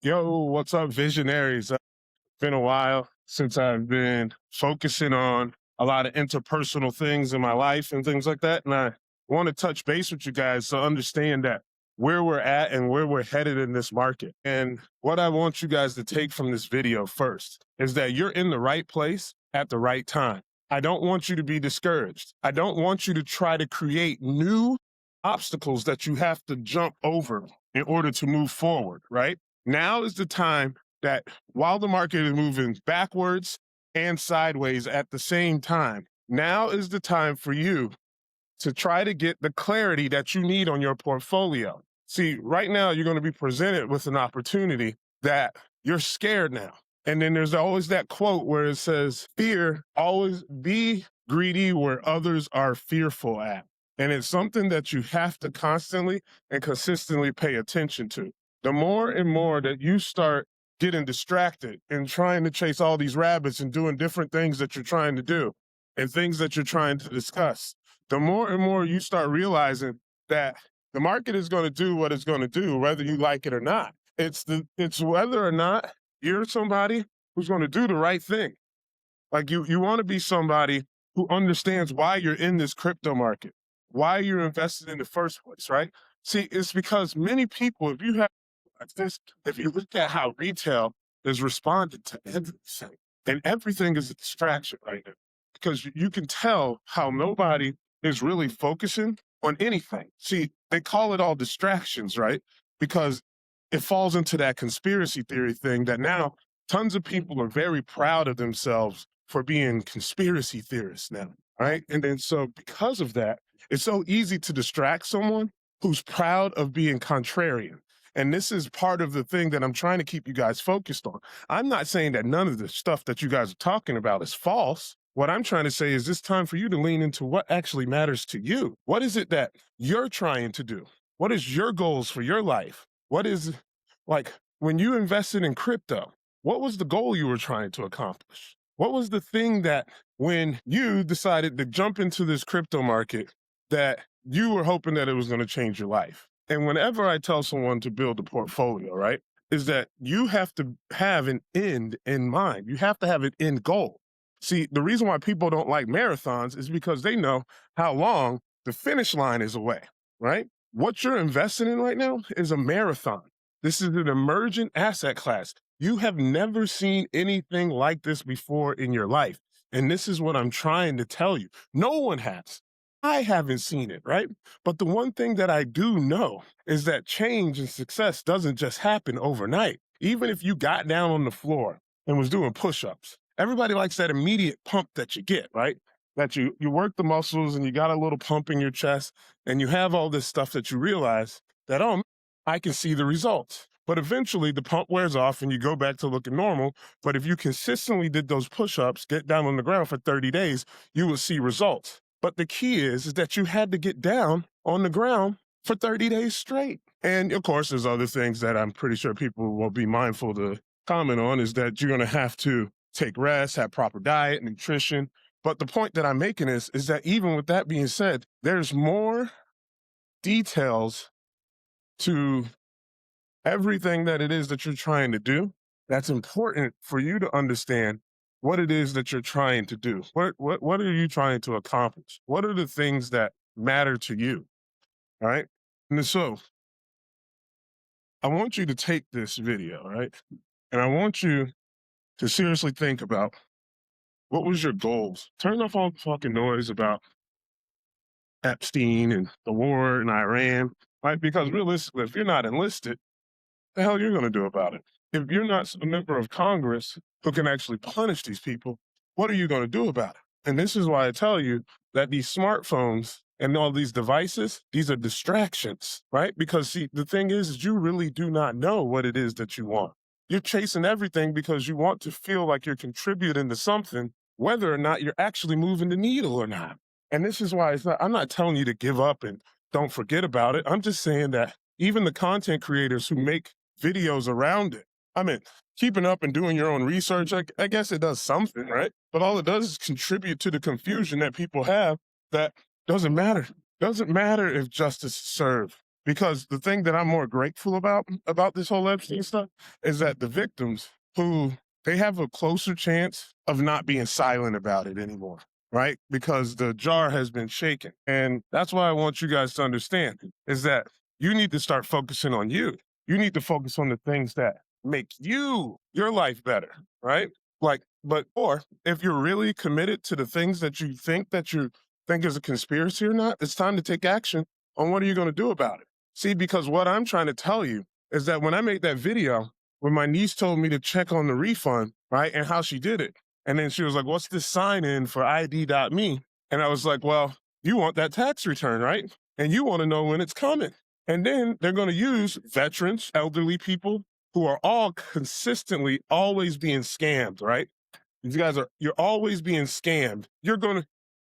Yo, what's up, visionaries? Been a while since I've been focusing on a lot of interpersonal things in my life and things like that. And I want to touch base with you guys to understand that where we're at and where we're headed in this market. And what I want you guys to take from this video first is that you're in the right place at the right time. I don't want you to be discouraged. I don't want you to try to create new obstacles that you have to jump over in order to move forward, right? Now is the time that while the market is moving backwards and sideways at the same time, now is the time for you to try to get the clarity that you need on your portfolio. See, right now you're going to be presented with an opportunity that you're scared now. And then there's always that quote where it says, fear, always be greedy where others are fearful at. And it's something that you have to constantly and consistently pay attention to. The more and more that you start getting distracted and trying to chase all these rabbits and doing different things that you're trying to do and things that you're trying to discuss, the more and more you start realizing that the market is going to do what it's going to do, whether you like it or not. It's whether or not you're somebody who's going to do the right thing. Like you want to be somebody who understands why you're in this crypto market, why you're invested in the first place, right? See, it's because many people, if you look at how retail is responding to everything, and everything is a distraction right now, because you can tell how nobody is really focusing on anything. See, they call it all distractions, right? Because it falls into that conspiracy theory thing that now tons of people are very proud of themselves for being conspiracy theorists now, right? And then so because of that, it's so easy to distract someone who's proud of being contrarian. And this is part of the thing that I'm trying to keep you guys focused on. I'm not saying that none of the stuff that you guys are talking about is false. What I'm trying to say is it's time for you to lean into what actually matters to you. What is it that you're trying to do? What is your goals for your life? What is, like, when you invested in crypto, what was the goal you were trying to accomplish? What was the thing that when you decided to jump into this crypto market that you were hoping that it was going to change your life? And whenever I tell someone to build a portfolio, right, is that you have to have an end in mind. You have to have an end goal. See, the reason why people don't like marathons is because they know how long the finish line is away, right? What you're investing in right now is a marathon. This is an emergent asset class. You have never seen anything like this before in your life. And this is what I'm trying to tell you. No one has. I haven't seen it, right? But the one thing that I do know is that change and success doesn't just happen overnight. Even if you got down on the floor and was doing push-ups, everybody likes that immediate pump that you get, right? That you work the muscles and you got a little pump in your chest and you have all this stuff that you realize that, oh, I can see the results. But eventually the pump wears off and you go back to looking normal. But if you consistently did those push-ups, get down on the ground for 30 days, you will see results. But the key is that you had to get down on the ground for 30 days straight. And of course, there's other things that I'm pretty sure people will be mindful to comment on is that you're going to have to take rest, have proper diet, nutrition. But the point that I'm making is that even with that being said, there's more details to everything that it is that you're trying to do. That's important for you to understand what it is that you're trying to do. What are you trying to accomplish? What are the things that matter to you? All right. And so I want you to take this video, right? And I want you to seriously think about what was your goals? Turn off all the fucking noise about Epstein and the war in Iran, right? Because realistically, if you're not enlisted, the hell you're going to do about it? If you're not a member of Congress who can actually punish these people, what are you going to do about it? And this is why I tell you that these smartphones and all these devices, these are distractions, right? Because see, the thing is you really do not know what it is that you want. You're chasing everything because you want to feel like you're contributing to something, whether or not you're actually moving the needle or not. And this is why I'm not telling you to give up and don't forget about it. I'm just saying that even the content creators who make videos around it, I mean, keeping up and doing your own research, I guess it does something, right? But all it does is contribute to the confusion that people have that doesn't matter. Doesn't matter if justice is served. Because the thing that I'm more grateful about this whole Epstein stuff is that the victims who they have a closer chance of not being silent about it anymore, right? Because the jar has been shaken. And that's why I want you guys to understand is that you need to start focusing on you. You need to focus on the things that make your life better, right? Like, or if you're really committed to the things that you think is a conspiracy or not, it's time to take action on what are you going to do about it. See, because what I'm trying to tell you is that when I made that video, when my niece told me to check on the refund, right, and how she did it, and then she was like, what's this sign in for ID.me? And I was like, well, you want that tax return, right? And you want to know when it's coming. And then they're going to use veterans, elderly people who are all consistently always being scammed, right? You're always being scammed.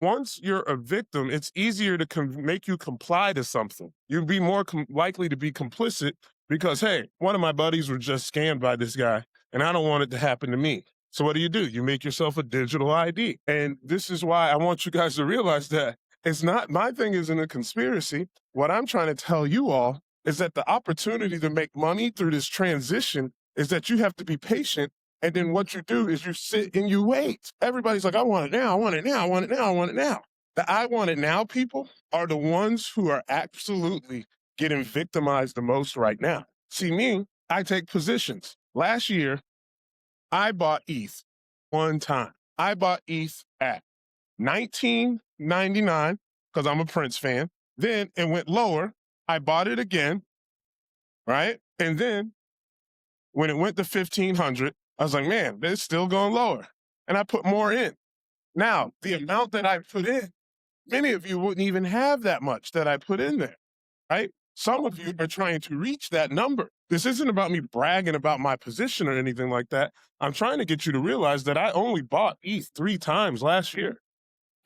Once you're a victim, it's easier to make you comply to something. You'd be more likely to be complicit because, hey, one of my buddies was just scammed by this guy, and I don't want it to happen to me. So what do? You make yourself a digital ID. And this is why I want you guys to realize that it's not, my thing isn't a conspiracy. What I'm trying to tell you all is that the opportunity to make money through this transition is that you have to be patient. And then what you do is you sit and you wait. Everybody's like, I want it now, I want it now, I want it now, I want it now. The I want it now people are the ones who are absolutely getting victimized the most right now. See me, I take positions. Last year, I bought ETH one time. I bought ETH at $19.99 because I'm a Prince fan. Then it went lower. I bought it again, right? And then when it went to 1,500, I was like, man, it's still going lower. And I put more in. Now, the amount that I put in, many of you wouldn't even have that much that I put in there, right? Some of you are trying to reach that number. This isn't about me bragging about my position or anything like that. I'm trying to get you to realize that I only bought ETH 3 times last year.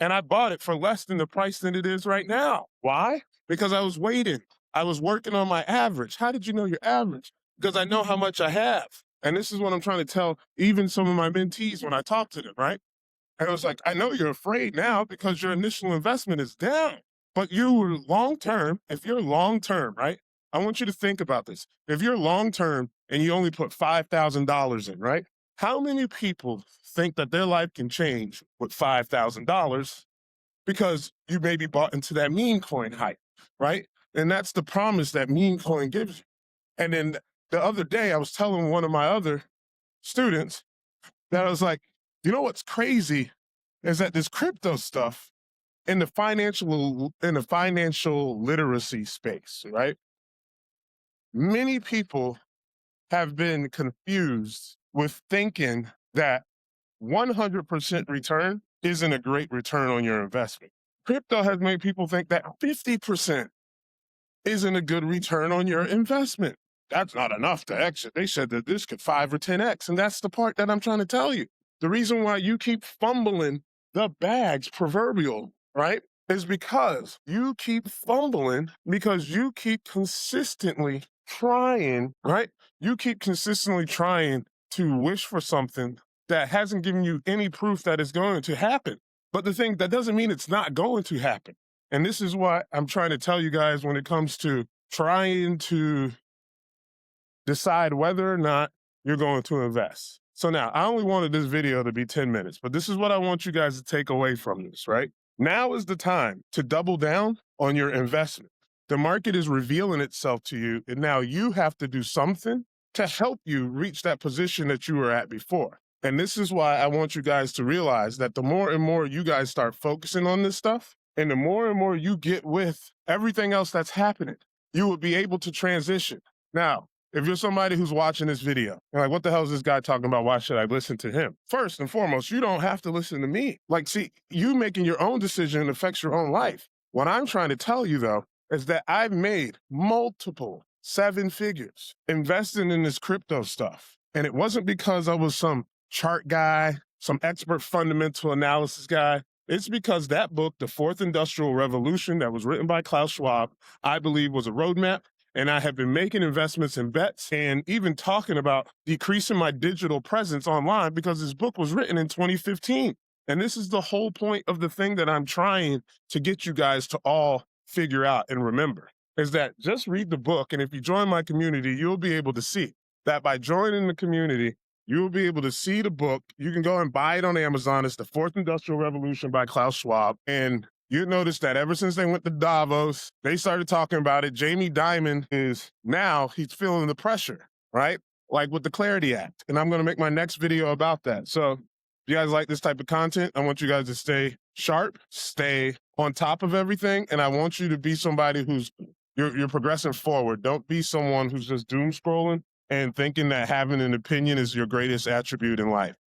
And I bought it for less than the price than it is right now. Why? Because I was waiting. I was working on my average. How did you know your average? Because I know how much I have. And this is what I'm trying to tell even some of my mentees when I talk to them, right? And I was like, I know you're afraid now because your initial investment is down, but you were long-term. If you're long-term, right? I want you to think about this. If you're long-term and you only put $5,000 in, right? How many people think that their life can change with $5,000 because you maybe bought into that meme coin hype, right? And that's the promise that meme coin gives you. And then the other day, I was telling one of my other students that I was like, you know what's crazy is that this crypto stuff in the financial literacy space, right? Many people have been confused with thinking that 100% return isn't a great return on your investment. Crypto has made people think that 50% isn't a good return on your investment. That's not enough to exit. They said that this could 5 or 10x. And that's the part that I'm trying to tell you. The reason why you keep fumbling the bags, proverbial, right, is because you keep fumbling because you keep consistently trying, right? You keep consistently trying to wish for something that hasn't given you any proof that it's going to happen. But the thing that doesn't mean it's not going to happen. And this is what I'm trying to tell you guys when it comes to trying to decide whether or not you're going to invest. So now, I only wanted this video to be 10 minutes, but this is what I want you guys to take away from this, right? Now is the time to double down on your investment. The market is revealing itself to you, and now you have to do something to help you reach that position that you were at before. And this is why I want you guys to realize that the more and more you guys start focusing on this stuff, and the more and more you get with everything else that's happening, you will be able to transition. Now, if you're somebody who's watching this video, you're like, what the hell is this guy talking about? Why should I listen to him? First and foremost, you don't have to listen to me. Like, see, you making your own decision affects your own life. What I'm trying to tell you, though, is that I've made multiple 7 figures investing in this crypto stuff. And it wasn't because I was some chart guy, some expert fundamental analysis guy. It's because that book, The Fourth Industrial Revolution, that was written by Klaus Schwab, I believe was a roadmap. And I have been making investments in bets and even talking about decreasing my digital presence online because this book was written in 2015. And this is the whole point of the thing that I'm trying to get you guys to all figure out and remember. is that just read the book. And if you join my community, you'll be able to see that by joining the community, you'll be able to see the book. You can go and buy it on Amazon. It's The Fourth Industrial Revolution by Klaus Schwab. And you notice that ever since they went to Davos, they started talking about it. Jamie Dimon he's feeling the pressure, right? Like with the Clarity Act. And I'm going to make my next video about that. So if you guys like this type of content, I want you guys to stay sharp, stay on top of everything. And I want you to be somebody you're progressing forward. Don't be someone who's just doom scrolling and thinking that having an opinion is your greatest attribute in life.